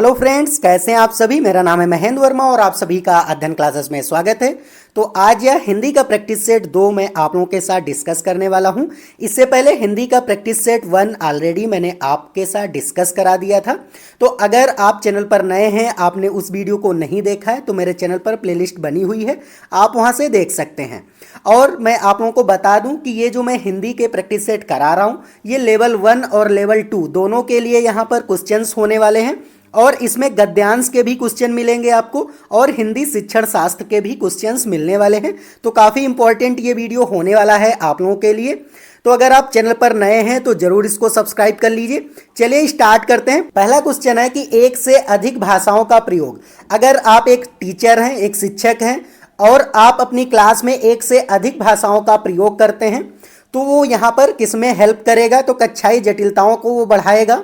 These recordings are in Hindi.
हेलो फ्रेंड्स, कैसे हैं आप सभी। मेरा नाम है महेंद्र वर्मा और आप सभी का अध्ययन क्लासेस में स्वागत है। तो आज यह हिंदी का प्रैक्टिस सेट 2 मैं आप लोगों के साथ डिस्कस करने वाला हूं। इससे पहले हिंदी का प्रैक्टिस सेट 1 ऑलरेडी मैंने आपके साथ डिस्कस करा दिया था। तो अगर आप चैनल पर नए हैं, आपने उस वीडियो को नहीं देखा है, तो मेरे चैनल पर प्लेलिस्ट बनी हुई है, आप वहां से देख सकते हैं। और मैं आप लोगों को बता दूं कि ये जो मैं हिंदी के प्रैक्टिस सेट करा रहा हूं, ये लेवल 1 और लेवल 2 दोनों के लिए यहाँ पर क्वेश्चंस होने वाले हैं। और इसमें गद्यांश के भी क्वेश्चन मिलेंगे आपको और हिंदी शिक्षण शास्त्र के भी क्वेश्चंस मिलने वाले हैं। तो काफ़ी इंपॉर्टेंट ये वीडियो होने वाला है आप लोगों के लिए। तो अगर आप चैनल पर नए हैं तो जरूर इसको सब्सक्राइब कर लीजिए। चलिए स्टार्ट करते हैं। पहला क्वेश्चन है कि एक से अधिक भाषाओं का प्रयोग। अगर आप एक टीचर हैं, एक शिक्षक हैं और आप अपनी क्लास में एक से अधिक भाषाओं का प्रयोग करते हैं तो वो यहाँ पर किसमें हेल्प करेगा? तो कक्षाई जटिलताओं को वो बढ़ाएगा,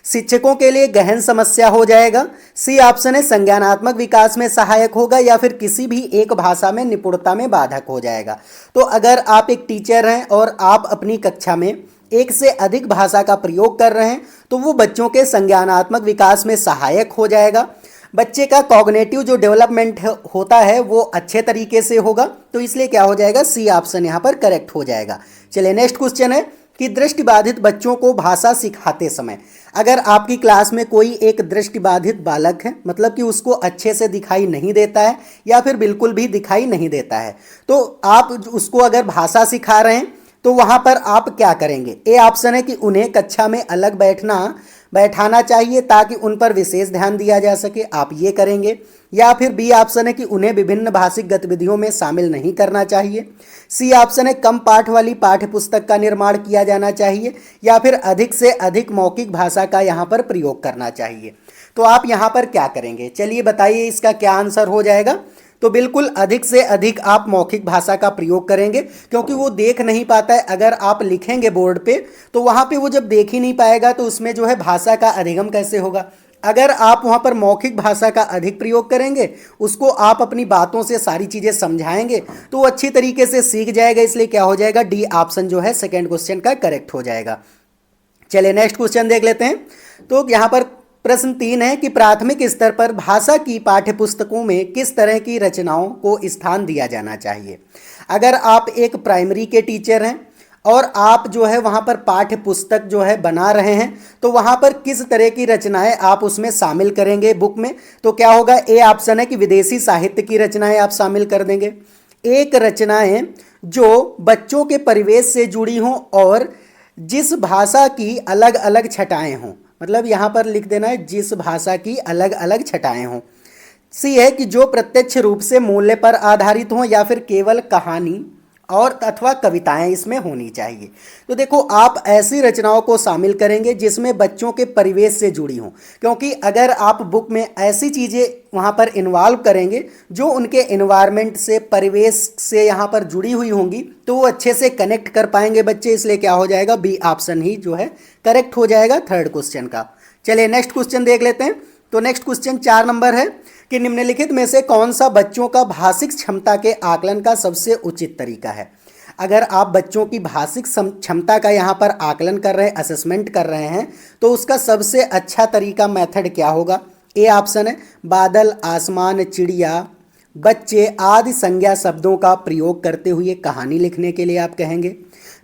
शिक्षकों के लिए गहन समस्या हो जाएगा। सी ऑप्शन है, संज्ञानात्मक विकास में सहायक होगा या फिर किसी भी एक भाषा में निपुणता में बाधक हो जाएगा। तो अगर आप एक टीचर हैं और आप अपनी कक्षा में एक से अधिक भाषा का प्रयोग कर रहे हैं तो वो बच्चों के संज्ञानात्मक विकास में सहायक हो जाएगा। बच्चे का कॉग्निटिव जो डेवलपमेंट होता है वो अच्छे तरीके से होगा। तो इसलिए क्या हो जाएगा? सी ऑप्शन यहाँ पर करेक्ट हो जाएगा। चलिए नेक्स्ट क्वेश्चन है कि दृष्टिबाधित बच्चों को भाषा सिखाते समय, अगर आपकी क्लास में कोई एक दृष्टिबाधित बालक है, मतलब कि उसको अच्छे से दिखाई नहीं देता है या फिर बिल्कुल भी दिखाई नहीं देता है, तो आप उसको अगर भाषा सिखा रहे हैं तो वहाँ पर आप क्या करेंगे? ए ऑप्शन है कि उन्हें कक्षा में अलग बैठाना चाहिए ताकि उन पर विशेष ध्यान दिया जा सके, आप ये करेंगे। या फिर बी ऑप्शन है कि उन्हें विभिन्न भाषिक गतिविधियों में शामिल नहीं करना चाहिए। सी ऑप्शन है कम पाठ वाली पाठ्य पुस्तक का निर्माण किया जाना चाहिए या फिर अधिक से अधिक मौखिक भाषा का यहाँ पर प्रयोग करना चाहिए। तो आप यहाँ पर क्या करेंगे? चलिए बताइए इसका क्या आंसर हो जाएगा। तो बिल्कुल अधिक से अधिक आप मौखिक भाषा का प्रयोग करेंगे, क्योंकि वो देख नहीं पाता है। अगर आप लिखेंगे बोर्ड पे तो वहाँ पे वो जब देख ही नहीं पाएगा तो उसमें जो है भाषा का अधिगम कैसे होगा। अगर आप वहाँ पर मौखिक भाषा का अधिक प्रयोग करेंगे, उसको आप अपनी बातों से सारी चीज़ें समझाएंगे तो वो अच्छी तरीके से सीख जाएगा। इसलिए क्या हो जाएगा? डी ऑप्शन जो है सेकेंड क्वेश्चन का करेक्ट हो जाएगा। चलिए नेक्स्ट क्वेश्चन देख लेते हैं। तो यहाँ पर प्रश्न 3 है कि प्राथमिक स्तर पर भाषा की पाठ्यपुस्तकों में किस तरह की रचनाओं को स्थान दिया जाना चाहिए। अगर आप एक प्राइमरी के टीचर हैं और आप जो है वहाँ पर पाठ्य पुस्तक जो है बना रहे हैं तो वहाँ पर किस तरह की रचनाएं आप उसमें शामिल करेंगे बुक में? तो क्या होगा? ए ऑप्शन है कि विदेशी साहित्य की रचनाएं आप शामिल कर देंगे। एक रचनाएं जो बच्चों के परिवेश से जुड़ी हों और जिस भाषा की अलग अलग छटाएं हों, मतलब यहाँ पर लिख देना है जिस भाषा की अलग अलग छटाएं हों। सी है कि जो प्रत्यक्ष रूप से मूल्य पर आधारित हों या फिर केवल कहानी और अथवा कविताएं इसमें होनी चाहिए। तो देखो, आप ऐसी रचनाओं को शामिल करेंगे जिसमें बच्चों के परिवेश से जुड़ी हों, क्योंकि अगर आप बुक में ऐसी चीज़ें वहाँ पर इन्वॉल्व करेंगे जो उनके एनवायरनमेंट से, परिवेश से यहाँ पर जुड़ी हुई होंगी तो वो अच्छे से कनेक्ट कर पाएंगे बच्चे। इसलिए क्या हो जाएगा? बी ऑप्शन ही जो है करेक्ट हो जाएगा थर्ड क्वेश्चन का। चलिए नेक्स्ट क्वेश्चन देख लेते हैं। तो नेक्स्ट क्वेश्चन 4 नंबर है कि निम्नलिखित में से कौन सा बच्चों का भाषिक क्षमता के आकलन का सबसे उचित तरीका है। अगर आप बच्चों की भाषिक क्षमता का यहाँ पर आकलन कर रहे हैं, असेसमेंट कर रहे हैं, तो उसका सबसे अच्छा तरीका मेथड क्या होगा? ए ऑप्शन है बादल, आसमान, चिड़िया, बच्चे आदि संज्ञा शब्दों का प्रयोग करते हुए कहानी लिखने के लिए आप कहेंगे।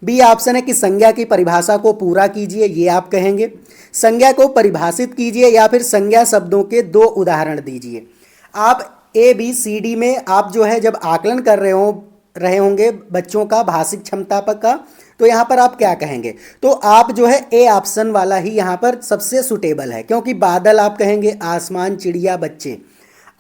बी ऑप्शन है कि संज्ञा की परिभाषा को पूरा कीजिए, ये आप कहेंगे। संज्ञा को परिभाषित कीजिए या फिर संज्ञा शब्दों के 2 उदाहरण दीजिए। आप ए बी सी डी में आप जो है जब आकलन कर रहे होंगे बच्चों का भाषिक क्षमता का, तो यहाँ पर आप क्या कहेंगे? तो आप जो है ए ऑप्शन वाला ही यहाँ पर सबसे सुटेबल है, क्योंकि बादल आप कहेंगे, आसमान, चिड़िया, बच्चे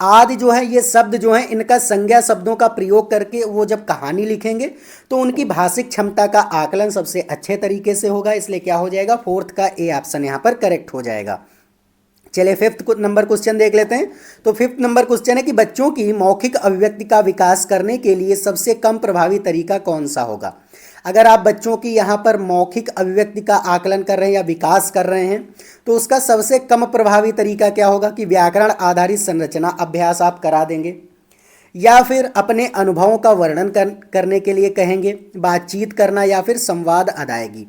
आदि जो है ये शब्द जो है इनका संज्ञा शब्दों का प्रयोग करके वो जब कहानी लिखेंगे तो उनकी भाषिक क्षमता का आकलन सबसे अच्छे तरीके से होगा। इसलिए क्या हो जाएगा? फोर्थ का ए ऑप्शन यहाँ पर करेक्ट हो जाएगा। चलिए 5th नंबर क्वेश्चन देख लेते हैं। तो 5th नंबर क्वेश्चन है कि बच्चों की मौखिक अभिव्यक्ति का विकास करने के लिए सबसे कम प्रभावी तरीका कौन सा होगा। अगर आप बच्चों की यहाँ पर मौखिक अभिव्यक्ति का आकलन कर रहे हैं या विकास कर रहे हैं तो उसका सबसे कम प्रभावी तरीका क्या होगा? कि व्याकरण आधारित संरचना अभ्यास आप करा देंगे या फिर अपने अनुभवों का वर्णन करने के लिए कहेंगे, बातचीत करना या फिर संवाद अदायगी।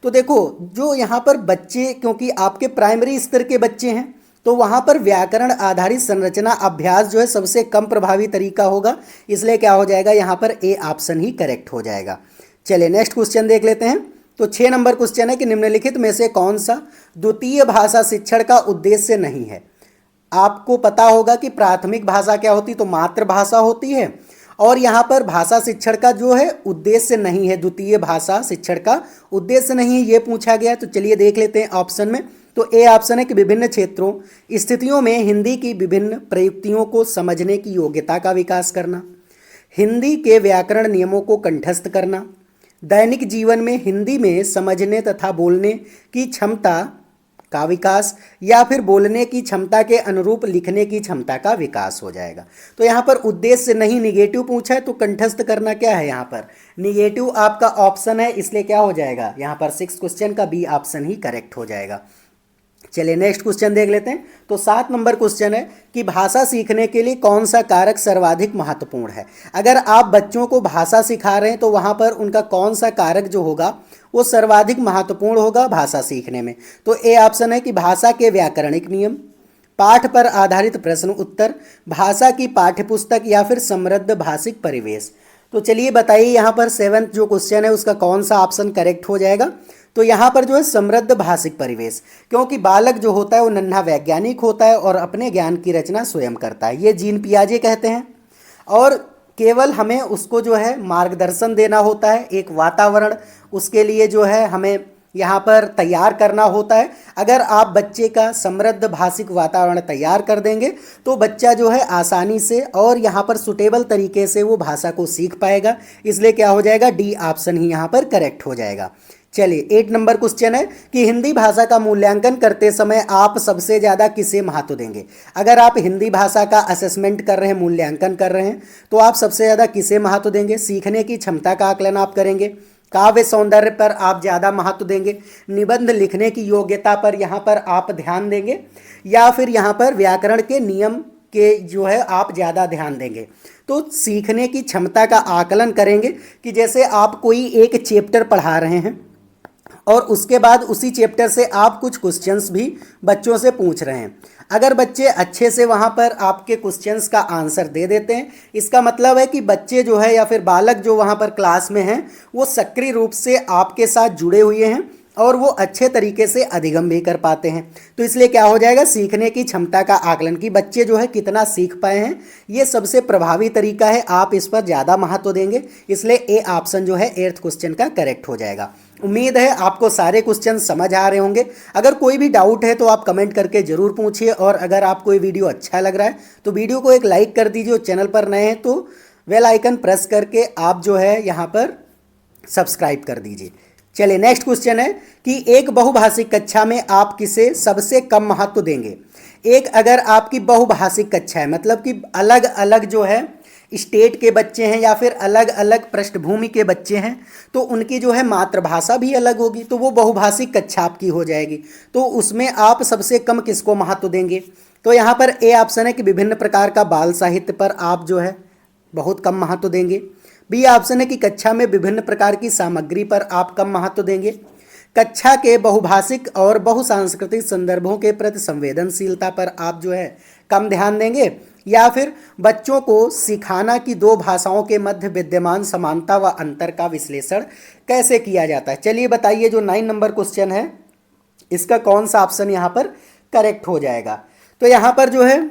तो देखो, जो यहाँ पर बच्चे, क्योंकि आपके प्राइमरी स्तर के बच्चे हैं तो वहाँ पर व्याकरण आधारित संरचना अभ्यास जो है सबसे कम प्रभावी तरीका होगा, इसलिए क्या हो जाएगा यहाँ पर ए ऑप्शन ही करेक्ट हो जाएगा। चलिए नेक्स्ट क्वेश्चन देख लेते हैं। तो 6 नंबर क्वेश्चन है कि निम्नलिखित में से कौन सा द्वितीय भाषा शिक्षण का उद्देश्य नहीं है। आपको पता होगा कि प्राथमिक भाषा क्या होती, तो मातृभाषा होती है, और यहाँ पर भाषा शिक्षण का जो है उद्देश्य नहीं है, द्वितीय भाषा शिक्षण का उद्देश्य नहीं है, ये पूछा गया। तो चलिए देख लेते हैं ऑप्शन में। तो ए ऑप्शन है कि विभिन्न क्षेत्रों स्थितियों में हिंदी की विभिन्न प्रयुक्तियों को समझने की योग्यता का विकास करना, हिंदी के व्याकरण नियमों को कंठस्थ करना, दैनिक जीवन में हिंदी में समझने तथा बोलने की क्षमता का विकास, या फिर बोलने की क्षमता के अनुरूप लिखने की क्षमता का विकास हो जाएगा। तो यहाँ पर उद्देश्य नहीं, निगेटिव पूछा है, तो कंठस्थ करना क्या है, यहाँ पर निगेटिव आपका ऑप्शन है, इसलिए क्या हो जाएगा यहाँ पर 6 क्वेश्चन का बी ऑप्शन ही करेक्ट हो जाएगा। चलिए नेक्स्ट क्वेश्चन देख लेते हैं। तो 7 नंबर क्वेश्चन है कि भाषा सीखने के लिए कौन सा कारक सर्वाधिक महत्वपूर्ण है। अगर आप बच्चों को भाषा सिखा रहे हैं तो वहाँ पर उनका कौन सा कारक जो होगा वो सर्वाधिक महत्वपूर्ण होगा भाषा सीखने में। तो ए ऑप्शन है कि भाषा के व्याकरणिक नियम, पाठ पर आधारित प्रश्न उत्तर, भाषा की पाठ्यपुस्तक, या फिर समृद्ध भाषिक परिवेश। तो चलिए बताइए यहाँ पर 7th जो क्वेश्चन है उसका कौन सा ऑप्शन करेक्ट हो जाएगा। तो यहाँ पर जो है समृद्ध भाषिक परिवेश, क्योंकि बालक जो होता है वो नन्हा वैज्ञानिक होता है और अपने ज्ञान की रचना स्वयं करता है, ये जीन पियाजे कहते हैं, और केवल हमें उसको जो है मार्गदर्शन देना होता है, एक वातावरण उसके लिए जो है हमें यहाँ पर तैयार करना होता है। अगर आप बच्चे का समृद्ध भाषिक वातावरण तैयार कर देंगे तो बच्चा जो है आसानी से और यहाँ पर सुटेबल तरीके से वो भाषा को सीख पाएगा, इसलिए क्या हो जाएगा, डी ऑप्शन ही यहाँ पर करेक्ट हो जाएगा। चलिए 8 नंबर क्वेश्चन है कि हिंदी भाषा का मूल्यांकन करते समय आप सबसे ज़्यादा किसे महत्व देंगे। अगर आप हिंदी भाषा का असेसमेंट कर रहे हैं, मूल्यांकन कर रहे हैं, तो आप सबसे ज़्यादा किसे महत्व देंगे। सीखने की क्षमता का आकलन आप करेंगे, काव्य सौंदर्य पर आप ज़्यादा महत्व देंगे, निबंध लिखने की योग्यता पर यहाँ पर आप ध्यान देंगे, या फिर यहाँ पर व्याकरण के नियम के जो है आप ज़्यादा ध्यान देंगे। तो सीखने की क्षमता का आकलन करेंगे कि जैसे आप कोई एक चैप्टर पढ़ा रहे हैं और उसके बाद उसी चैप्टर से आप कुछ क्वेश्चंस भी बच्चों से पूछ रहे हैं। अगर बच्चे अच्छे से वहाँ पर आपके क्वेश्चंस का आंसर दे देते हैं, इसका मतलब है कि बच्चे जो है या फिर बालक जो वहाँ पर क्लास में हैं वो सक्रिय रूप से आपके साथ जुड़े हुए हैं और वो अच्छे तरीके से अधिगम भी कर पाते हैं। तो इसलिए क्या हो जाएगा, सीखने की क्षमता का आकलन कि बच्चे जो है कितना सीख पाए हैं, ये सबसे प्रभावी तरीका है, आप इस पर ज़्यादा महत्व देंगे, इसलिए ए ऑप्शन जो है 8th क्वेश्चन का करेक्ट हो जाएगा। उम्मीद है आपको सारे क्वेश्चन समझ आ रहे होंगे। अगर कोई भी डाउट है तो आप कमेंट करके ज़रूर पूछिए, और अगर आपको ये वीडियो अच्छा लग रहा है तो वीडियो को एक लाइक कर दीजिए, और चैनल पर नए हैं तो बेल आइकन प्रेस करके आप जो है यहाँ पर सब्सक्राइब कर दीजिए। चलिए नेक्स्ट क्वेश्चन है कि एक बहुभाषिक कक्षा में आप किसे सबसे कम महत्व देंगे। एक अगर आपकी बहुभाषिक कक्षा है, मतलब कि अलग अलग जो है स्टेट के बच्चे हैं या फिर अलग अलग पृष्ठभूमि के बच्चे हैं, तो उनकी जो है मातृभाषा भी अलग होगी, तो वो बहुभाषिक कक्षा आपकी हो जाएगी। तो उसमें आप सबसे कम किसको महत्व देंगे। तो यहाँ पर ए ऑप्शन है कि विभिन्न प्रकार का बाल साहित्य पर आप जो है बहुत कम महत्व देंगे। बी ऑप्शन है कि कक्षा में विभिन्न प्रकार की सामग्री पर आप कम महत्व देंगे। कक्षा के बहुभाषिक और बहुसांस्कृतिक संदर्भों के प्रति संवेदनशीलता पर आप जो है कम ध्यान देंगे, या फिर बच्चों को सिखाना कि दो भाषाओं के मध्य विद्यमान समानता व अंतर का विश्लेषण कैसे किया जाता है। चलिए बताइए जो 9 नंबर क्वेश्चन है इसका कौन सा ऑप्शन यहाँ पर करेक्ट हो जाएगा। तो यहाँ पर जो है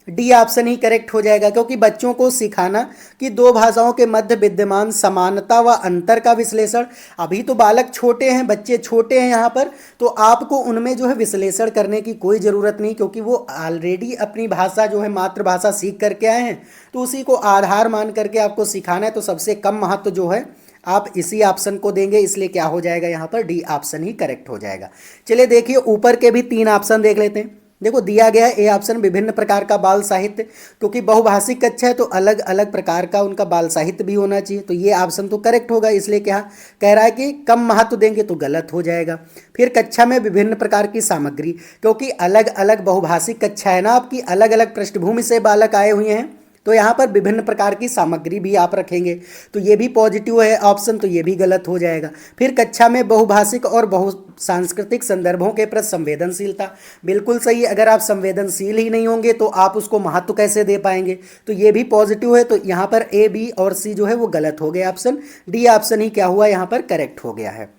डी ऑप्शन ही करेक्ट हो जाएगा, क्योंकि बच्चों को सिखाना कि दो भाषाओं के मध्य विद्यमान समानता व अंतर का विश्लेषण, अभी तो बालक छोटे हैं, बच्चे छोटे हैं यहाँ पर, तो आपको उनमें जो है विश्लेषण करने की कोई ज़रूरत नहीं, क्योंकि वो ऑलरेडी अपनी भाषा जो है मातृभाषा सीख करके आए हैं, तो उसी को आधार मान करके आपको सिखाना है। तो सबसे कम महत्व जो है आप इसी ऑप्शन को देंगे, इसलिए क्या हो जाएगा यहाँ पर डी ऑप्शन ही करेक्ट हो जाएगा। चलिए देखिए ऊपर के भी 3 ऑप्शन देख लेते हैं। देखो दिया गया है ए ऑप्शन विभिन्न प्रकार का बाल साहित्य, क्योंकि बहुभाषिक कक्षा है तो अलग अलग प्रकार का उनका बाल साहित्य भी होना चाहिए, तो ये ऑप्शन तो करेक्ट होगा। इसलिए क्या कह रहा है कि कम महत्व देंगे तो गलत हो जाएगा। फिर कक्षा में विभिन्न प्रकार की सामग्री, क्योंकि अलग अलग बहुभाषिक कक्षा है ना आपकी, अलग अलग पृष्ठभूमि से बालक आए हुए हैं, तो यहाँ पर विभिन्न प्रकार की सामग्री भी आप रखेंगे, तो ये भी पॉजिटिव है ऑप्शन, तो ये भी गलत हो जाएगा। फिर कक्षा में बहुभाषिक और बहु सांस्कृतिक संदर्भों के प्रति संवेदनशीलता, बिल्कुल सही। अगर आप संवेदनशील ही नहीं होंगे तो आप उसको महत्व कैसे दे पाएंगे, तो ये भी पॉजिटिव है। तो यहाँ पर ए, बी और सी जो है वो गलत हो गए, ऑप्शन डी ऑप्शन ही क्या हुआ यहाँ पर करेक्ट हो गया है।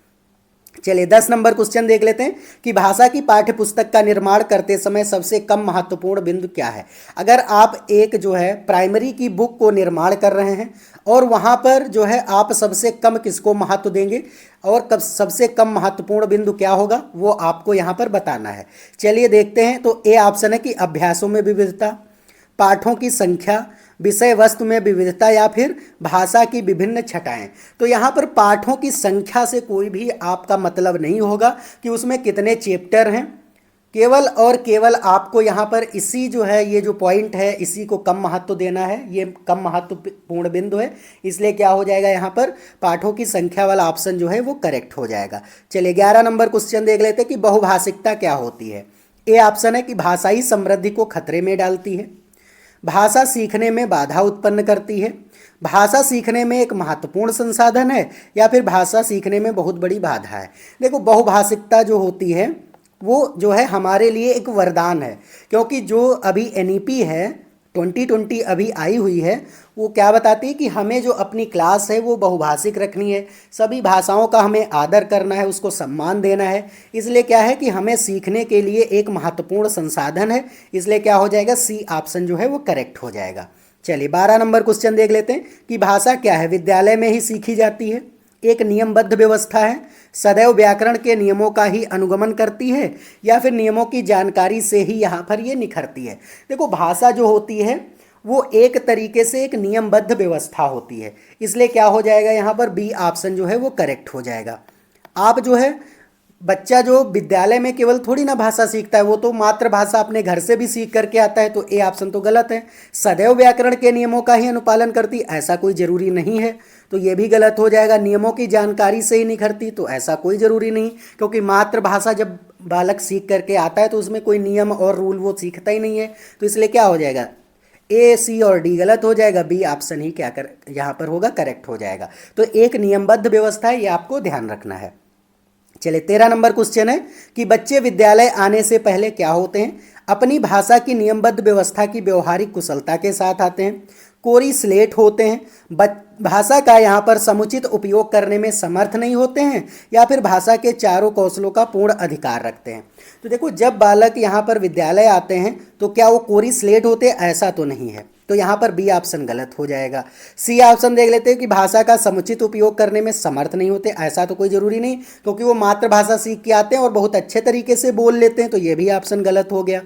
चलिए 10 नंबर क्वेश्चन देख लेते हैं कि भाषा की पाठ्य पुस्तक का निर्माण करते समय सबसे कम महत्वपूर्ण बिंदु क्या है। अगर आप एक जो है प्राइमरी की बुक को निर्माण कर रहे हैं और वहाँ पर जो है आप सबसे कम किसको महत्व देंगे और कब सबसे कम महत्वपूर्ण बिंदु क्या होगा वो आपको यहाँ पर बताना है। चलिए देखते हैं। तो ए ऑप्शन है कि अभ्यासों में विविधता, पाठों की संख्या, विषय वस्तु में विविधता या फिर भाषा की विभिन्न छटाएं। तो यहाँ पर पाठों की संख्या से कोई भी आपका मतलब नहीं होगा कि उसमें कितने चैप्टर हैं, केवल और केवल आपको यहाँ पर इसी जो है ये जो पॉइंट है इसी को कम महत्व देना है, ये कम महत्वपूर्ण बिंदु है, इसलिए क्या हो जाएगा यहाँ पर पाठों की संख्या वाला ऑप्शन जो है वो करेक्ट हो जाएगा। चलिए 11 नंबर क्वेश्चन देख लेते हैं कि बहुभाषिकता क्या होती है। ए ऑप्शन है कि भाषाई समृद्धि को खतरे में डालती है, भाषा सीखने में बाधा उत्पन्न करती है, भाषा सीखने में एक महत्वपूर्ण संसाधन है या फिर भाषा सीखने में बहुत बड़ी बाधा है। देखो बहुभाषिकता जो होती है वो जो है हमारे लिए एक वरदान है, क्योंकि जो अभी एनईपी है 2020 अभी आई हुई है वो क्या बताती है कि हमें जो अपनी क्लास है वो बहुभाषिक रखनी है, सभी भाषाओं का हमें आदर करना है, उसको सम्मान देना है। इसलिए क्या है कि हमें सीखने के लिए एक महत्वपूर्ण संसाधन है, इसलिए क्या हो जाएगा सी ऑप्शन जो है वो करेक्ट हो जाएगा। चलिए 12 नंबर क्वेश्चन देख लेते हैं कि भाषा क्या है, विद्यालय में ही सीखी जाती है, एक नियमबद्ध व्यवस्था है, सदैव व्याकरण के नियमों का ही अनुगमन करती है या फिर नियमों की जानकारी से ही यहाँ पर ये निखरती है। देखो भाषा जो होती है वो एक तरीके से एक नियमबद्ध व्यवस्था होती है, इसलिए क्या हो जाएगा यहाँ पर बी ऑप्शन जो है वो करेक्ट हो जाएगा। आप जो है बच्चा जो विद्यालय में केवल थोड़ी ना भाषा सीखता है, वो तो मातृभाषा अपने घर से भी सीख करके आता है, तो ए ऑप्शन तो गलत है। सदैव व्याकरण के नियमों का ही अनुपालन करती, ऐसा कोई जरूरी नहीं है, तो ये भी गलत हो जाएगा। नियमों की जानकारी से ही निखरती, तो ऐसा कोई ज़रूरी नहीं, क्योंकि मातृभाषा जब बालक सीख करके आता है तो उसमें कोई नियम और रूल वो सीखता ही नहीं है, तो इसलिए क्या हो जाएगा ए, सी और डी गलत हो जाएगा, बी ऑप्शन ही क्या कर यहाँ पर होगा करेक्ट हो जाएगा। तो एक नियमबद्ध व्यवस्था है, ये आपको ध्यान रखना है। चलिए 13 नंबर क्वेश्चन है कि बच्चे विद्यालय आने से पहले क्या होते हैं, अपनी भाषा की नियमबद्ध व्यवस्था की व्यवहारिक कुशलता के साथ आते हैं, कोरी स्लेट होते हैं, भाषा का यहाँ पर समुचित उपयोग करने में समर्थ नहीं होते हैं या फिर भाषा के चारों कौशलों का पूर्ण अधिकार रखते हैं। तो देखो जब बालक यहाँ पर विद्यालय आते हैं तो क्या वो कोरी स्लेट होते हैं, ऐसा तो नहीं है, तो यहाँ पर बी ऑप्शन गलत हो जाएगा। सी ऑप्शन देख लेते हैं कि भाषा का समुचित उपयोग करने में समर्थ नहीं होते, ऐसा तो कोई ज़रूरी नहीं, क्योंकि वो मातृभाषा सीख के आते हैं और बहुत अच्छे तरीके से बोल लेते हैं, तो ये भी ऑप्शन गलत हो गया।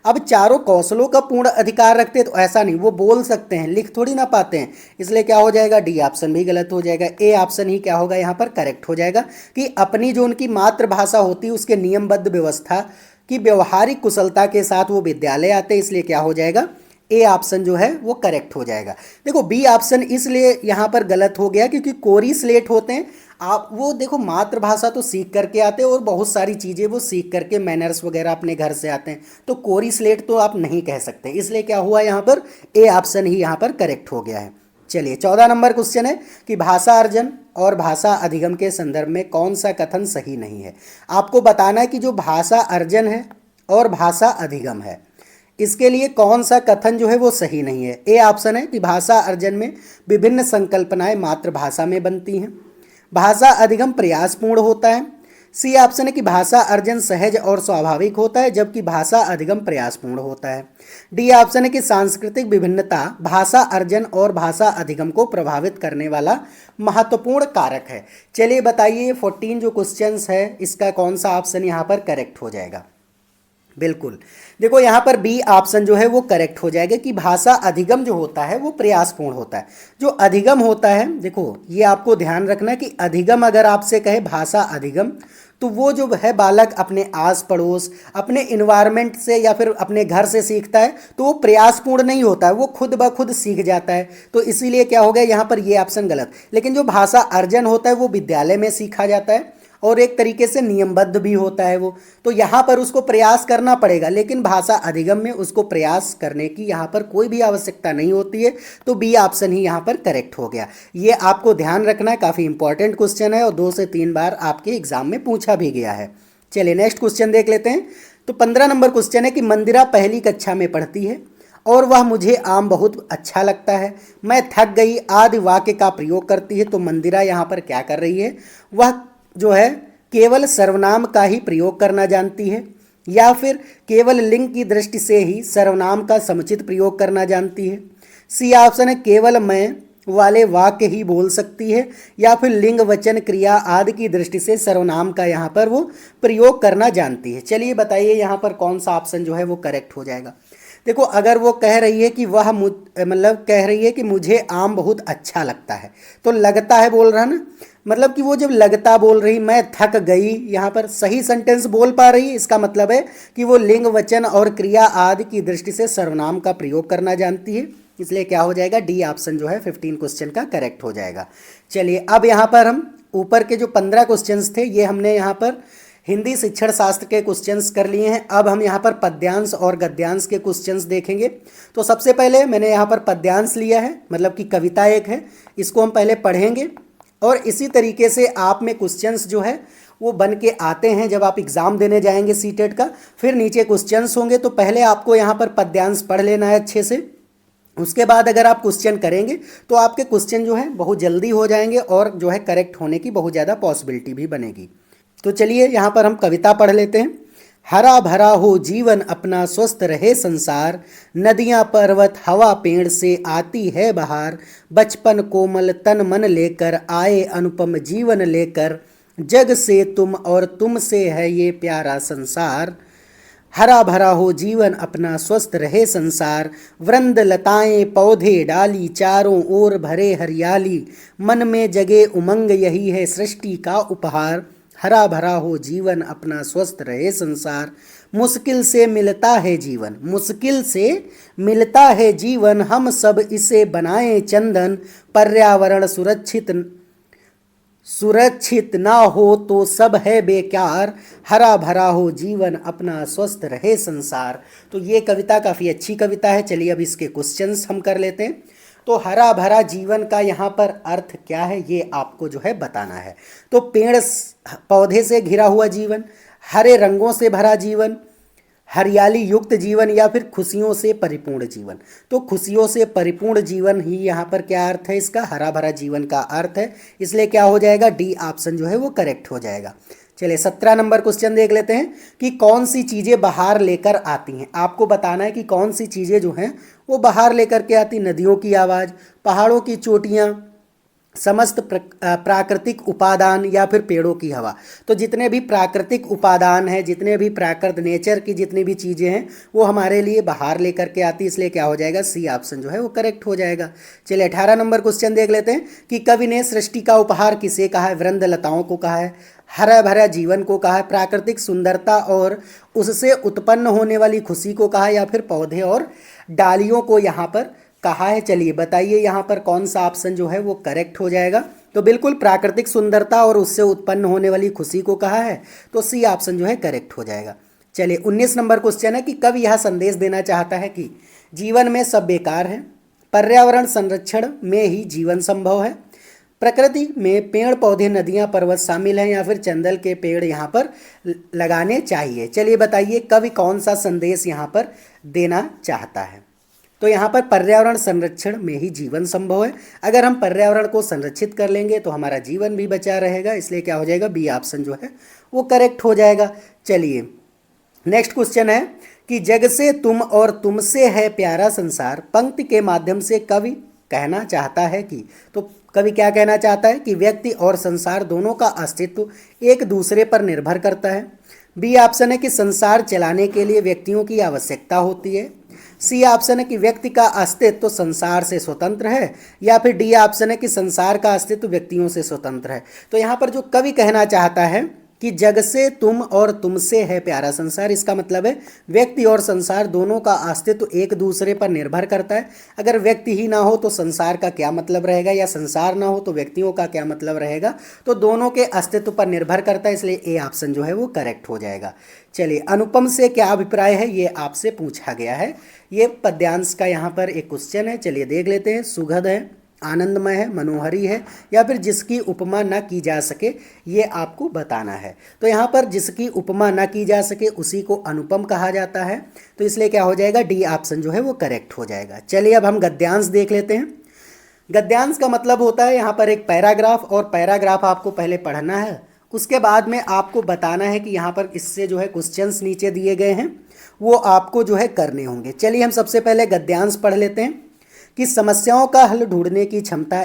अब चारों कौशलों का पूर्ण अधिकार रखते हैं, तो ऐसा नहीं, वो बोल सकते हैं, लिख थोड़ी ना पाते हैं, इसलिए क्या हो जाएगा डी ऑप्शन भी गलत हो जाएगा। ए ऑप्शन ही क्या होगा यहाँ पर करेक्ट हो जाएगा कि अपनी जो उनकी मातृभाषा होती है उसके नियमबद्ध व्यवस्था की व्यवहारिक कुशलता के साथ वो विद्यालय आते हैं, इसलिए क्या हो जाएगा ए ऑप्शन जो है वो करेक्ट हो जाएगा। देखो बी ऑप्शन इसलिए यहाँ पर गलत हो गया क्योंकि कोरी स्लेट होते हैं, आप वो देखो मातृभाषा तो सीख करके आते हैं और बहुत सारी चीज़ें वो सीख करके मैनर्स वगैरह अपने घर से आते हैं, तो कोरी स्लेट तो आप नहीं कह सकते, इसलिए क्या हुआ यहाँ पर ए ऑप्शन ही यहाँ पर करेक्ट हो गया है। चलिए 14 नंबर क्वेश्चन है कि भाषा अर्जन और भाषा अधिगम के संदर्भ में कौन सा कथन सही नहीं है। आपको बताना है कि जो भाषा अर्जन है और भाषा अधिगम है इसके लिए कौन सा कथन जो है वो सही नहीं है। ए ऑप्शन है कि भाषा अर्जन में विभिन्न संकल्पनाएं मातृभाषा में बनती हैं, भाषा अधिगम प्रयासपूर्ण होता है। सी ऑप्शन है कि भाषा अर्जन सहज और स्वाभाविक होता है जबकि भाषा अधिगम प्रयासपूर्ण होता है। डी ऑप्शन है कि सांस्कृतिक विभिन्नता भाषा अर्जन और भाषा अधिगम को प्रभावित करने वाला महत्वपूर्ण कारक है। चलिए बताइए 14 जो क्वेश्चंस है इसका कौन सा ऑप्शन यहाँ पर करेक्ट हो जाएगा। बिल्कुल देखो यहाँ पर बी ऑप्शन जो है वो करेक्ट हो जाएगा कि भाषा अधिगम जो होता है वो प्रयासपूर्ण होता है। जो अधिगम होता है देखो ये आपको ध्यान रखना कि अधिगम अगर आपसे कहे भाषा अधिगम तो वो जो है बालक अपने आस पड़ोस अपने इन्वायरमेंट से या फिर अपने घर से सीखता है, तो वो प्रयासपूर्ण नहीं होता है, वो खुद ब खुद सीख जाता है, तो इसीलिए क्या हो गया यहाँ पर ये ऑप्शन गलत। लेकिन जो भाषा अर्जन होता है वो विद्यालय में सीखा जाता है और एक तरीके से नियमबद्ध भी होता है वो। तो यहाँ पर उसको प्रयास करना पड़ेगा, लेकिन भाषा अधिगम में उसको प्रयास करने की यहाँ पर कोई भी आवश्यकता नहीं होती है। तो बी ऑप्शन ही यहाँ पर करेक्ट हो गया। ये आपको ध्यान रखना है, काफ़ी इंपॉर्टेंट क्वेश्चन है और 2 से 3 बार आपके एग्जाम में पूछा भी गया है। चलिए नेक्स्ट क्वेश्चन देख लेते हैं। तो 15 नंबर क्वेश्चन है कि मंदिरा पहली कक्षा में पढ़ती है और वह मुझे आम बहुत अच्छा लगता है, मैं थक गई आदि वाक्य का प्रयोग करती है। तो मंदिरा यहाँ पर क्या कर रही है, वह जो है केवल सर्वनाम का ही प्रयोग करना जानती है या फिर केवल लिंग की दृष्टि से ही सर्वनाम का समुचित प्रयोग करना जानती है। सी ऑप्शन है केवल मैं वाले वाक्य ही बोल सकती है या फिर लिंग वचन क्रिया आदि की दृष्टि से सर्वनाम का यहाँ पर वो प्रयोग करना जानती है। चलिए बताइए यहाँ पर कौन सा ऑप्शन जो है वो करेक्ट हो जाएगा। देखो, अगर वो कह रही है कि वह मतलब कह रही है कि मुझे आम बहुत अच्छा लगता है, तो लगता है बोल रहा ना, मतलब कि वो जब लगता बोल रही, मैं थक गई, यहाँ पर सही सेंटेंस बोल पा रही, इसका मतलब है कि वो लिंग वचन और क्रिया आदि की दृष्टि से सर्वनाम का प्रयोग करना जानती है। इसलिए क्या हो जाएगा, डी ऑप्शन जो है 15 क्वेश्चन का करेक्ट हो जाएगा। चलिए अब यहाँ पर हम ऊपर के जो 15 क्वेश्चंस थे ये हमने यहाँ पर हिंदी शिक्षण शास्त्र के क्वेश्चंस कर लिए हैं। अब हम यहाँ पर पद्यांश और गद्यांश के क्वेश्चंस देखेंगे। तो सबसे पहले मैंने यहाँ पर पद्यांश लिया है, मतलब कि कविता एक है, इसको हम पहले पढ़ेंगे और इसी तरीके से आप में क्वेश्चंस जो है वो बन के आते हैं जब आप एग्ज़ाम देने जाएंगे सीटेट का। फिर नीचे क्वेश्चंस होंगे, तो पहले आपको यहाँ पर पद्यांश पढ़ लेना है अच्छे से। उसके बाद अगर आप क्वेश्चन करेंगे तो आपके क्वेश्चन जो है बहुत जल्दी हो जाएंगे और जो है करेक्ट होने की बहुत ज़्यादा पॉसिबिलिटी भी बनेगी। तो चलिए यहाँ पर हम कविता पढ़ लेते हैं। हरा भरा हो जीवन अपना स्वस्थ रहे संसार, नदियाँ पर्वत हवा पेड़ से आती है बहार, बचपन कोमल तन मन लेकर आए अनुपम जीवन लेकर, जग से तुम और तुम से है ये प्यारा संसार। हरा भरा हो जीवन अपना स्वस्थ रहे संसार, वृंद लताएं पौधे डाली चारों ओर भरे हरियाली, मन में जगे उमंग यही है सृष्टि का उपहार। हरा भरा हो जीवन अपना स्वस्थ रहे संसार, मुश्किल से मिलता है जीवन, मुश्किल से मिलता है जीवन, हम सब इसे बनाएं चंदन, पर्यावरण सुरक्षित ना हो तो सब है बेकार, हरा भरा हो जीवन अपना स्वस्थ रहे संसार। तो ये कविता काफ़ी अच्छी कविता है। चलिए अब इसके क्वेश्चंस हम कर लेते हैं। तो हरा भरा जीवन का यहाँ पर अर्थ क्या है ये आपको जो है बताना है। तो पेड़ पौधे से घिरा हुआ जीवन, हरे रंगों से भरा जीवन, हरियाली युक्त जीवन या फिर खुशियों से परिपूर्ण जीवन। तो खुशियों से परिपूर्ण जीवन ही यहाँ पर क्या अर्थ है इसका, हरा भरा जीवन का अर्थ है। इसलिए क्या हो जाएगा, डी ऑप्शन जो है वो करेक्ट हो जाएगा। चलिए 17 नंबर क्वेश्चन देख लेते हैं कि कौन सी चीज़ें बाहर लेकर आती हैं। आपको बताना है कि कौन सी चीज़ें जो हैं वो बाहर लेकर के आती। नदियों की आवाज़, पहाड़ों की चोटियाँ, समस्त प्राकृतिक उपादान या फिर पेड़ों की हवा। तो जितने भी प्राकृतिक उपादान हैं, जितने भी प्राकृत नेचर की जितनी भी चीज़ें हैं वो हमारे लिए बाहर लेकर के आती। इसलिए क्या हो जाएगा, सी ऑप्शन जो है वो करेक्ट हो जाएगा। चलिए 18 नंबर क्वेश्चन देख लेते हैं कि कवि ने सृष्टि का उपहार किसे कहा है। वृंद लताओं को कहा है, हरा भरा जीवन को कहा है, प्राकृतिक सुंदरता और उससे उत्पन्न होने वाली खुशी को कहा है, या फिर पौधे और डालियों को यहाँ पर कहा है। चलिए बताइए यहाँ पर कौन सा ऑप्शन जो है वो करेक्ट हो जाएगा। तो बिल्कुल प्राकृतिक सुंदरता और उससे उत्पन्न होने वाली खुशी को कहा है, तो सी ऑप्शन जो है करेक्ट हो जाएगा। चलिए 19 नंबर क्वेश्चन है कि कवि यह संदेश देना चाहता है कि जीवन में सब बेकार है, पर्यावरण संरक्षण में ही जीवन संभव है, प्रकृति में पेड़ पौधे नदियाँ पर्वत शामिल हैं, या फिर चंदन के पेड़ यहाँ पर लगाने चाहिए। चलिए बताइए कवि कौन सा संदेश यहाँ पर देना चाहता है। तो यहाँ पर पर्यावरण संरक्षण में ही जीवन संभव है। अगर हम पर्यावरण को संरक्षित कर लेंगे तो हमारा जीवन भी बचा रहेगा। इसलिए क्या हो जाएगा, बी ऑप्शन जो है वो करेक्ट हो जाएगा। चलिए नेक्स्ट क्वेश्चन है कि जग से तुम और तुमसे है प्यारा संसार, पंक्ति के माध्यम से कवि कहना चाहता है कि, तो कवि क्या कहना चाहता है कि व्यक्ति और संसार दोनों का अस्तित्व एक दूसरे पर निर्भर करता है। बी ऑप्शन है कि संसार चलाने के लिए व्यक्तियों की आवश्यकता होती है। सी ऑप्शन है कि व्यक्ति का अस्तित्व संसार से स्वतंत्र है, या फिर डी ऑप्शन है कि संसार का अस्तित्व व्यक्तियों से स्वतंत्र है। तो यहाँ पर जो कवि कहना चाहता है कि जग से तुम और तुमसे है प्यारा संसार। इसका मतलब है व्यक्ति और संसार दोनों का अस्तित्व एक दूसरे पर निर्भर करता है। अगर व्यक्ति ही ना हो तो संसार का क्या मतलब रहेगा, या संसार ना हो तो व्यक्तियों का क्या मतलब रहेगा। तो दोनों के अस्तित्व पर निर्भर करता है, इसलिए ए ऑप्शन जो है वो करेक्ट हो जाएगा। चलिए, अनुपम से क्या अभिप्राय है ये आपसे पूछा गया है। ये पद्यांश का यहाँ पर एक क्वेश्चन है। चलिए देख लेते हैं। सुखद है, आनंदमय है, मनोहरी है, या फिर जिसकी उपमा ना की जा सके, ये आपको बताना है। तो यहाँ पर जिसकी उपमा ना की जा सके उसी को अनुपम कहा जाता है, तो इसलिए क्या हो जाएगा, डी ऑप्शन जो है वो करेक्ट हो जाएगा। चलिए अब हम गद्यांश देख लेते हैं। गद्यांश का मतलब होता है यहाँ पर एक पैराग्राफ, और पैराग्राफ आपको पहले पढ़ना है, उसके बाद में आपको बताना है कि यहाँ पर इससे जो है क्वेश्चंस नीचे दिए गए हैं वो आपको जो है करने होंगे। चलिए हम सबसे पहले गद्यांश पढ़ लेते हैं कि समस्याओं का हल ढूंढने की क्षमता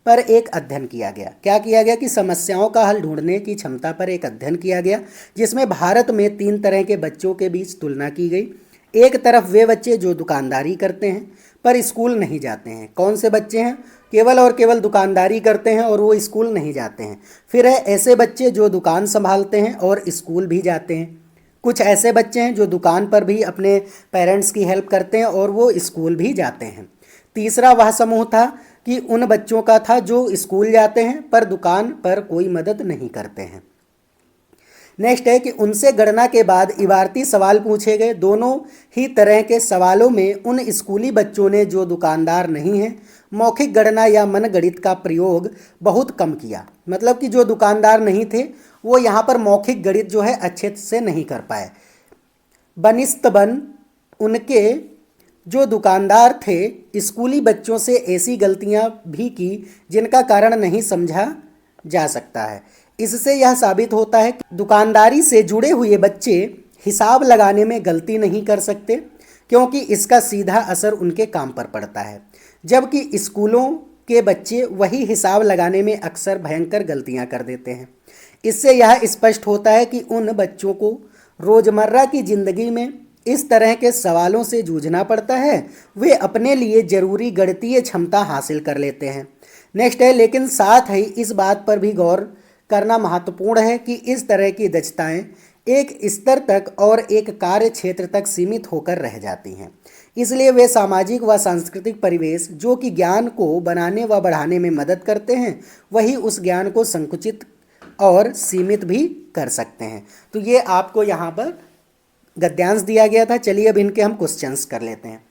पर एक अध्ययन किया गया। क्या किया गया कि समस्याओं का हल ढूंढने की क्षमता पर एक अध्ययन किया गया, जिसमें भारत में 3 तरह के बच्चों के बीच तुलना की गई। एक तरफ वे बच्चे जो दुकानदारी करते हैं पर स्कूल नहीं जाते हैं। कौन से बच्चे हैं? केवल और केवल दुकानदारी करते हैं और वो स्कूल नहीं जाते हैं। फिर है ऐसे बच्चे जो दुकान संभालते हैं और स्कूल भी जाते हैं। कुछ ऐसे बच्चे हैं जो दुकान पर भी अपने पेरेंट्स की हेल्प करते हैं और वो स्कूल भी जाते हैं। तीसरा वह समूह था कि उन बच्चों का था जो स्कूल जाते हैं पर दुकान पर कोई मदद नहीं करते हैं। नेक्स्ट है कि उनसे गणना के बाद इबारती सवाल पूछे गए। दोनों ही तरह के सवालों में उन स्कूली बच्चों ने जो दुकानदार नहीं हैं मौखिक गणना या मनगणित का प्रयोग बहुत कम किया। मतलब कि जो दुकानदार नहीं थे वो यहाँ पर मौखिक गणित जो है अच्छे से नहीं कर पाए। बनिस्तबन उनके जो दुकानदार थे स्कूली बच्चों से ऐसी गलतियां भी की जिनका कारण नहीं समझा जा सकता है। इससे यह साबित होता है कि दुकानदारी से जुड़े हुए बच्चे हिसाब लगाने में गलती नहीं कर सकते, क्योंकि इसका सीधा असर उनके काम पर पड़ता है, जबकि स्कूलों के बच्चे वही हिसाब लगाने में अक्सर भयंकर गलतियां कर देते हैं। इससे यह स्पष्ट होता है कि उन बच्चों को रोजमर्रा की जिंदगी में इस तरह के सवालों से जूझना पड़ता है, वे अपने लिए जरूरी गणितीय क्षमता हासिल कर लेते हैं। नेक्स्ट है, लेकिन साथ ही इस बात पर भी गौर करना महत्वपूर्ण है कि इस तरह की दक्षताएं एक स्तर तक और एक कार्य क्षेत्र तक सीमित होकर रह जाती हैं। इसलिए वे सामाजिक व सांस्कृतिक परिवेश जो कि ज्ञान को बनाने व बढ़ाने में मदद करते हैं, वही उस ज्ञान को संकुचित और सीमित भी कर सकते हैं। तो ये आपको यहाँ पर गद्यांश दिया गया था। चलिए अब इनके हम क्वेश्चंस कर लेते हैं।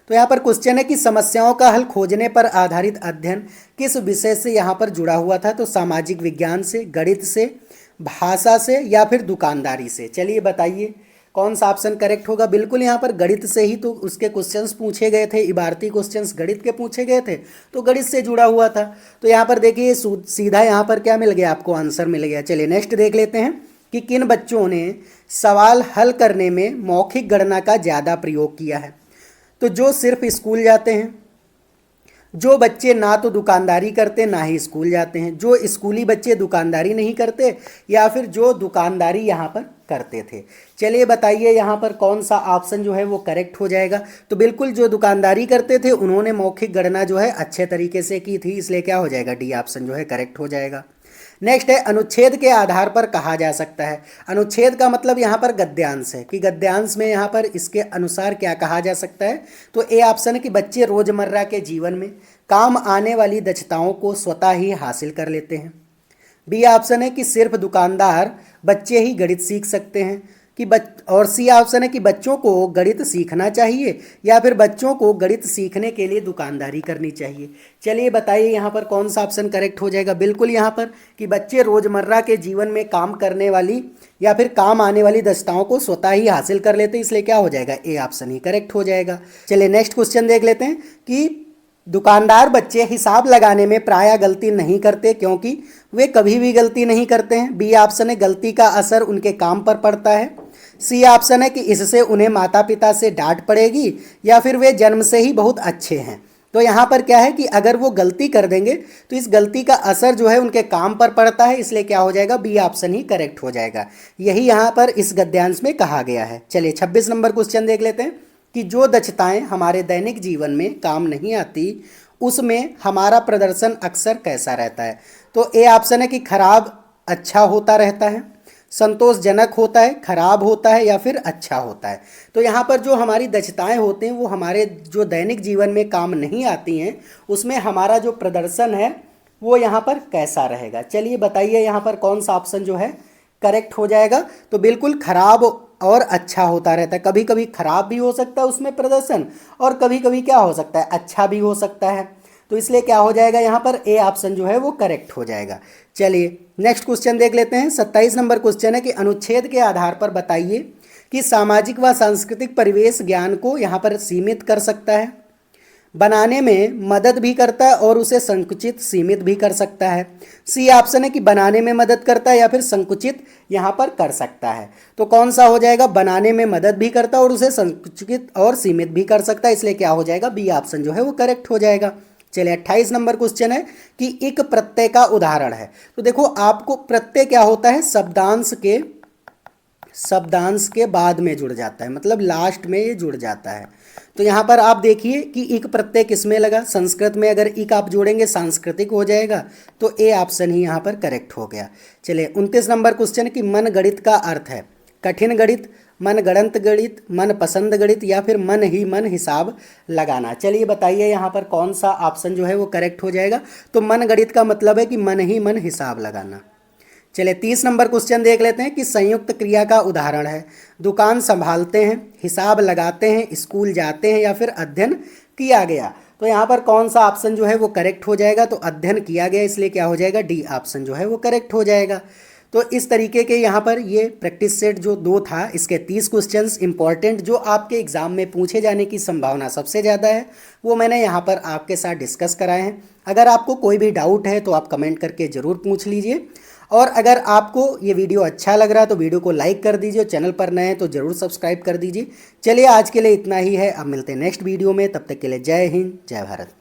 तो यहाँ पर क्वेश्चन है कि समस्याओं का हल खोजने पर आधारित अध्ययन किस विषय से यहाँ पर जुड़ा हुआ था। तो सामाजिक विज्ञान से, गणित से, भाषा से, या फिर दुकानदारी से। चलिए बताइए कौन सा ऑप्शन करेक्ट होगा। बिल्कुल यहाँ पर गणित से ही तो उसके क्वेश्चंस पूछे गए थे, इबारती क्वेश्चंस गणित के पूछे गए थे, तो गणित से जुड़ा हुआ था। तो यहाँ पर देखिए सीधा यहाँ पर क्या मिल गया, आपको आंसर मिल गया। चलिए नेक्स्ट देख लेते हैं कि किन बच्चों ने सवाल हल करने में मौखिक गणना का ज़्यादा प्रयोग किया है। तो जो सिर्फ स्कूल जाते हैं, जो बच्चे ना तो दुकानदारी करते ना ही स्कूल जाते हैं, जो स्कूली बच्चे दुकानदारी नहीं करते, या फिर जो दुकानदारी यहाँ पर करते थे। चलिए बताइए यहाँ पर कौन सा ऑप्शन जो है वो करेक्ट हो जाएगा। तो बिल्कुल जो दुकानदारी करते थे उन्होंने मौखिक गणना जो है अच्छे तरीके से की थी, इसलिए क्या हो जाएगा, डी ऑप्शन जो है करेक्ट हो जाएगा। नेक्स्ट है, अनुच्छेद के आधार पर कहा जा सकता है। अनुच्छेद का मतलब यहाँ पर गद्यांश है कि गद्यांश में यहाँ पर इसके अनुसार क्या कहा जा सकता है। तो ए ऑप्शन है कि बच्चे रोजमर्रा के जीवन में काम आने वाली दक्षताओं को स्वतः ही हासिल कर लेते हैं। बी ऑप्शन है कि सिर्फ दुकानदार बच्चे ही गणित सीख सकते हैं और सी ऑप्शन है कि बच्चों को गणित सीखना चाहिए या फिर बच्चों को गणित सीखने के लिए दुकानदारी करनी चाहिए। चलिए बताइए यहाँ पर कौन सा ऑप्शन करेक्ट हो जाएगा। बिल्कुल यहाँ पर कि बच्चे रोजमर्रा के जीवन में काम करने वाली या फिर काम आने वाली दक्षताओं को स्वतः ही हासिल कर लेते हैं, इसलिए क्या हो जाएगा, ए ऑप्शन ही करेक्ट हो जाएगा। चलिए नेक्स्ट क्वेश्चन देख लेते हैं कि दुकानदार बच्चे हिसाब लगाने में प्रायः गलती नहीं करते क्योंकि वे कभी भी गलती नहीं करते हैं। बी ऑप्शन है गलती का असर उनके काम पर पड़ता है। सी ऑप्शन है कि इससे उन्हें माता पिता से डांट पड़ेगी या फिर वे जन्म से ही बहुत अच्छे हैं। तो यहाँ पर क्या है कि अगर वो गलती कर देंगे तो इस गलती का असर जो है उनके काम पर पड़ता है, इसलिए क्या हो जाएगा, बी ऑप्शन ही करेक्ट हो जाएगा। यही यहाँ पर इस गद्यांश में कहा गया है। चलिए 26 नंबर क्वेश्चन देख लेते हैं कि जो दक्षताएं हमारे दैनिक जीवन में काम नहीं आती उसमें हमारा प्रदर्शन अक्सर कैसा रहता है। तो ए ऑप्शन है कि खराब अच्छा होता रहता है। संतोषजनक होता है, खराब होता है या फिर अच्छा होता है। तो यहाँ पर जो हमारी दक्षताएं होते हैं वो हमारे जो दैनिक जीवन में काम नहीं आती हैं, उसमें हमारा जो प्रदर्शन है वो यहाँ पर कैसा रहेगा। चलिए बताइए यहाँ पर कौन सा ऑप्शन जो है करेक्ट हो जाएगा। तो बिल्कुल खराब और अच्छा होता रहता है, कभी कभी खराब भी हो सकता है उसमें प्रदर्शन, और कभी कभी क्या हो सकता है, अच्छा भी हो सकता है। तो इसलिए क्या हो जाएगा यहाँ पर, ए ऑप्शन जो है वो करेक्ट हो जाएगा। चलिए नेक्स्ट क्वेश्चन देख लेते हैं। 27 नंबर क्वेश्चन है कि अनुच्छेद के आधार पर बताइए कि सामाजिक व सांस्कृतिक परिवेश ज्ञान को यहाँ पर सीमित कर सकता है, बनाने में मदद भी करता है और उसे संकुचित सीमित भी कर सकता है। सी ऑप्शन है कि बनाने में मदद करता है या फिर संकुचित यहाँ पर कर सकता है। तो कौन सा हो जाएगा, बनाने में मदद भी करता है और उसे संकुचित और सीमित भी कर सकता है, इसलिए क्या हो जाएगा, बी ऑप्शन जो है वो करेक्ट हो जाएगा। चलिए 28 नंबर क्वेश्चन है कि इक प्रत्यय का उदाहरण है। तो देखो आपको प्रत्यय क्या होता है, शब्दांश के बाद में जुड़ जाता है, मतलब लास्ट में ये जुड़ जाता है। तो यहाँ पर आप देखिए कि इक प्रत्यय किसमें लगा, संस्कृत में अगर इक आप जोड़ेंगे सांस्कृतिक हो जाएगा, तो ए ऑप्शन ही यहाँ पर करेक्ट हो गया। चलिए 29 नंबर क्वेश्चन कि मन गणित का अर्थ है कठिन गणित, मन गणंत गणित, मन पसंद गणित या फिर मन ही मन हिसाब लगाना। चलिए बताइए यहाँ पर कौन सा ऑप्शन जो है वो करेक्ट हो जाएगा। तो मन गणित का मतलब है कि मन ही मन हिसाब लगाना। चलिए 30 नंबर क्वेश्चन देख लेते हैं कि संयुक्त क्रिया का उदाहरण है, दुकान संभालते हैं, हिसाब लगाते हैं, स्कूल जाते हैं या फिर अध्ययन किया गया। तो यहाँ पर कौन सा ऑप्शन जो है वो करेक्ट हो जाएगा, तो अध्ययन किया गया, इसलिए क्या हो जाएगा, डी ऑप्शन जो है वो करेक्ट हो जाएगा। तो इस तरीके के यहाँ पर ये प्रैक्टिस सेट जो 2 था, इसके 30 क्वेश्चंस इंपॉर्टेंट जो आपके एग्जाम में पूछे जाने की संभावना सबसे ज़्यादा है, वो मैंने यहाँ पर आपके साथ डिस्कस कराए हैं। अगर आपको कोई भी डाउट है तो आप कमेंट करके ज़रूर पूछ लीजिए, और अगर आपको ये वीडियो अच्छा लग रहा है तो वीडियो को लाइक कर दीजिए, चैनल पर नए हैं तो ज़रूर सब्सक्राइब कर दीजिए। चलिए आज के लिए इतना ही है, अब मिलते हैं नेक्स्ट वीडियो में, तब तक के लिए जय हिंद जय भारत।